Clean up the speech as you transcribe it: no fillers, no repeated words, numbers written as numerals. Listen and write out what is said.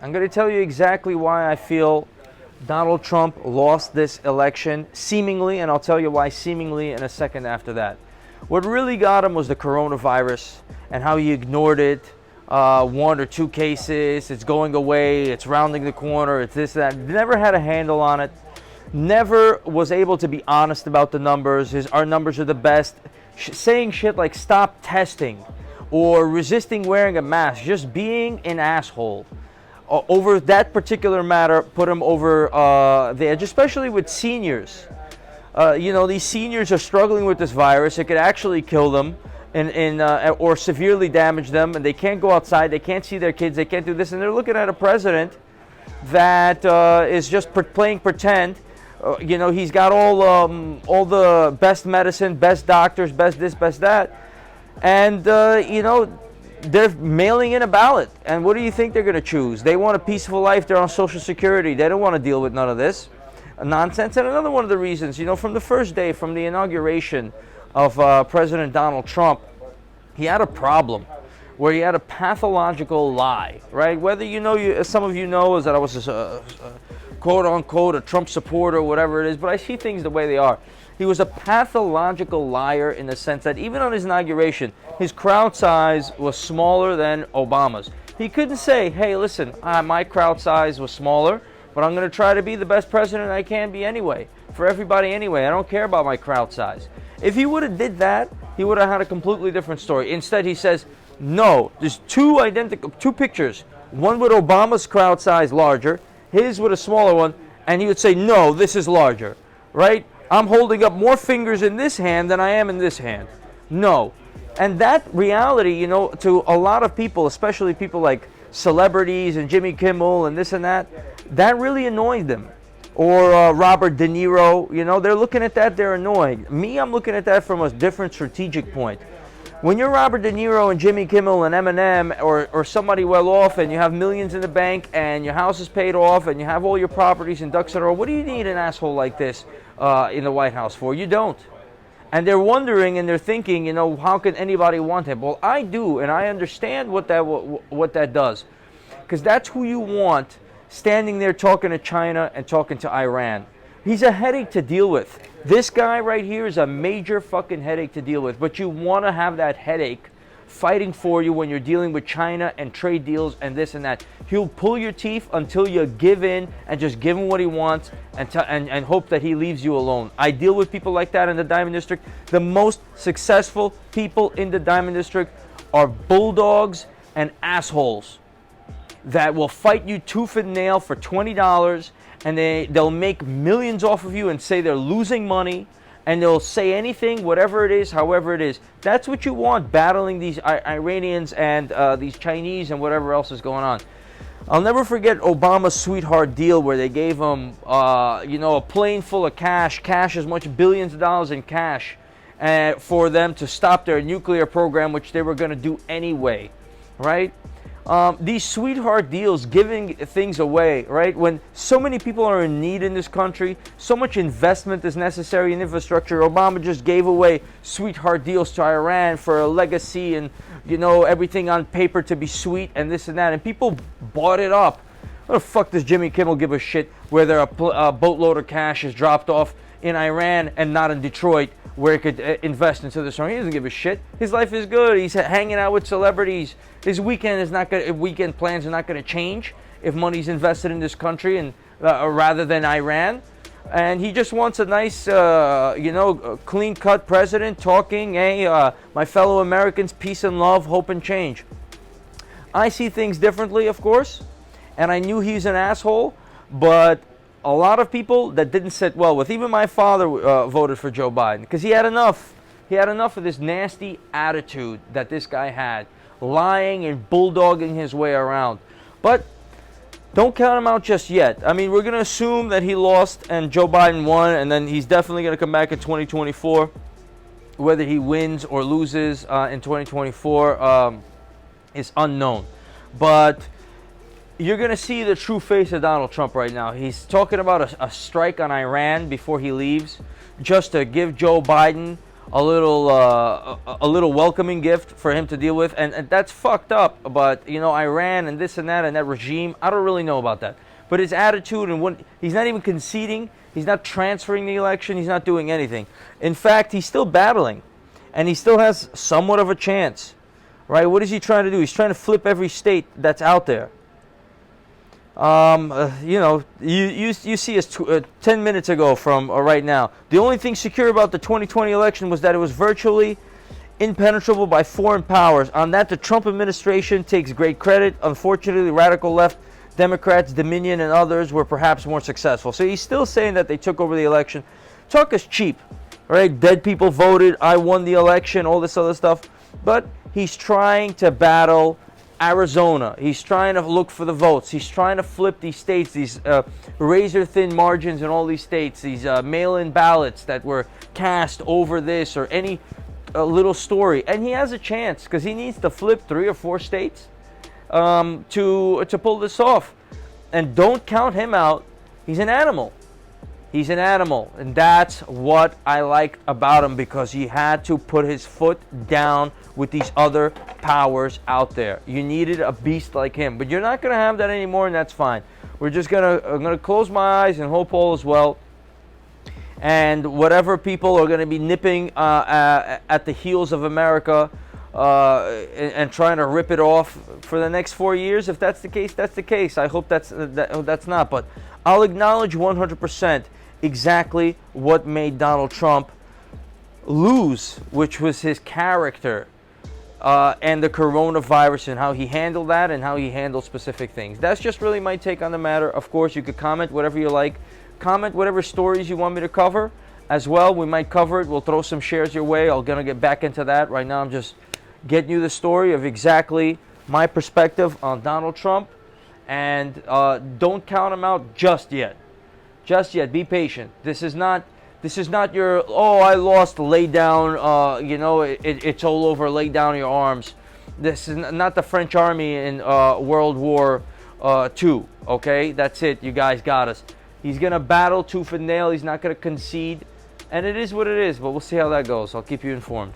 I'm going to tell you exactly why I feel Donald Trump lost this election, seemingly, and I'll tell you why seemingly in a second after that. What really got him was the coronavirus and how he ignored it. 1 or 2 cases, it's going away, it's rounding the corner, it's this, that. Never had a handle on it. Never was able to be honest about the numbers. Our numbers are the best. Saying shit like stop testing or resisting wearing a mask, just being an asshole. Over that particular matter, put him over the edge, especially with seniors. These seniors are struggling with this virus. It could actually kill them or severely damage them, and they can't go outside, they can't see their kids, they can't do this, and they're looking at a president that is just playing pretend. He's got all the best medicine, best doctors, best this, best that, and they're mailing in a ballot. And what do you think they're going to choose? They want a peaceful life. They're on Social Security. They don't want to deal with none of this nonsense. And another one of the reasons, from the first day, from the inauguration of President Donald Trump, he had a problem where he had a pathological lie, right? Whether some of you know is that I was a quote unquote a Trump supporter, whatever it is, but I see things the way they are. He was a pathological liar in the sense that even on his inauguration, his crowd size was smaller than Obama's. He couldn't say, hey, listen, my crowd size was smaller, but I'm going to try to be the best president I can be anyway, for everybody anyway. I don't care about my crowd size. If he would have did that, he would have had a completely different story. Instead, he says, no, there's two pictures, one with Obama's crowd size larger, his with a smaller one, and he would say, no, this is larger, right? I'm holding up more fingers in this hand than I am in this hand. No. And that reality, to a lot of people, especially people like celebrities and Jimmy Kimmel and this and that really annoyed them. Or Robert De Niro, they're looking at that, they're annoyed. Me, I'm looking at that from a different strategic point. When you're Robert De Niro and Jimmy Kimmel and Eminem or somebody well off and you have millions in the bank and your house is paid off and you have all your properties and ducks in a row, what do you need an asshole like this in the White House for? You don't. And they're wondering and they're thinking, how can anybody want him? Well, I do, and I understand what that does. Because that's who you want standing there talking to China and talking to Iran. He's a headache to deal with. This guy right here is a major fucking headache to deal with. But you want to have that headache fighting for you when you're dealing with China and trade deals and this and that. He'll pull your teeth until you give in and just give him what he wants and hope that he leaves you alone. I deal with people like that in the Diamond District. The most successful people in the Diamond District are bulldogs and assholes that will fight you tooth and nail for $20, and they'll make millions off of you and say they're losing money, and they'll say anything, whatever it is, however it is. That's what you want, battling these Iranians and these Chinese and whatever else is going on. I'll never forget Obama's sweetheart deal where they gave him, a plane full of cash as much billions of dollars in cash for them to stop their nuclear program, which they were going to do anyway, right? These sweetheart deals, giving things away, right? When so many people are in need in this country, so much investment is necessary in infrastructure. Obama just gave away sweetheart deals to Iran for a legacy and, everything on paper to be sweet and this and that. And people bought it up. What the fuck does Jimmy Kimmel give a shit whether a boatload of cash is dropped off in Iran and not in Detroit, where he could invest into this? He doesn't give a shit. His life is good. He's hanging out with celebrities. His weekend plans are not going to change if money's invested in this country and rather than Iran. And he just wants a nice, clean-cut president talking, hey, my fellow Americans, peace and love, hope and change. I see things differently, of course, and I knew he's an asshole, but a lot of people that didn't sit well with, even my father voted for Joe Biden because he had enough. He had enough of this nasty attitude that this guy had, lying and bulldogging his way around. But don't count him out just yet. I mean, we're going to assume that he lost and Joe Biden won, and then he's definitely going to come back in 2024. Whether he wins or loses in 2024 is unknown. But you're going to see the true face of Donald Trump right now. He's talking about a strike on Iran before he leaves, just to give Joe Biden a little welcoming gift for him to deal with, and that's fucked up. But you know, Iran and this and that regime, I don't really know about that. But his attitude and what he's not even conceding, he's not transferring the election, he's not doing anything. In fact, he's still battling, and he still has somewhat of a chance, right? What is he trying to do? He's trying to flip every state that's out there. You know, you see us 10 minutes ago from right now. The only thing secure about the 2020 election was that it was virtually impenetrable by foreign powers. On that, the Trump administration takes great credit. Unfortunately, radical left Democrats, Dominion, and others were perhaps more successful. So he's still saying that they took over the election. Talk is cheap, right? Dead people voted. I won the election. All this other stuff. But he's trying to battle Arizona. He's trying to look for the votes. He's trying to flip these states, these razor-thin margins in all these states, these mail-in ballots that were cast over this or any little story. And he has a chance because he needs to flip 3 or 4 states to pull this off. And don't count him out. He's an animal. He's an animal, and that's what I liked about him, because he had to put his foot down with these other powers out there. You needed a beast like him, but you're not going to have that anymore, and that's fine. We're just I'm going to close my eyes and hope all is well. And whatever people are going to be nipping at the heels of America and trying to rip it off for the next 4 years, if that's the case, that's the case. I hope that's not, but I'll acknowledge 100% exactly what made Donald Trump lose, which was his character and the coronavirus and how he handled that and how he handled specific things. That's just really my take on the matter. Of course, you could comment whatever you like. Comment whatever stories you want me to cover as well. We might cover it. We'll throw some shares your way. I'm going to get back into that. Right now, I'm just getting you the story of exactly my perspective on Donald Trump. And don't count him out just yet. Just yet. Be patient. This is not your, oh, I lost, lay down, you know, it's all over, lay down your arms. This is not the French army in World War II, okay? That's it. You guys got us. He's going to battle tooth and nail. He's not going to concede. And it is what it is, but we'll see how that goes. I'll keep you informed.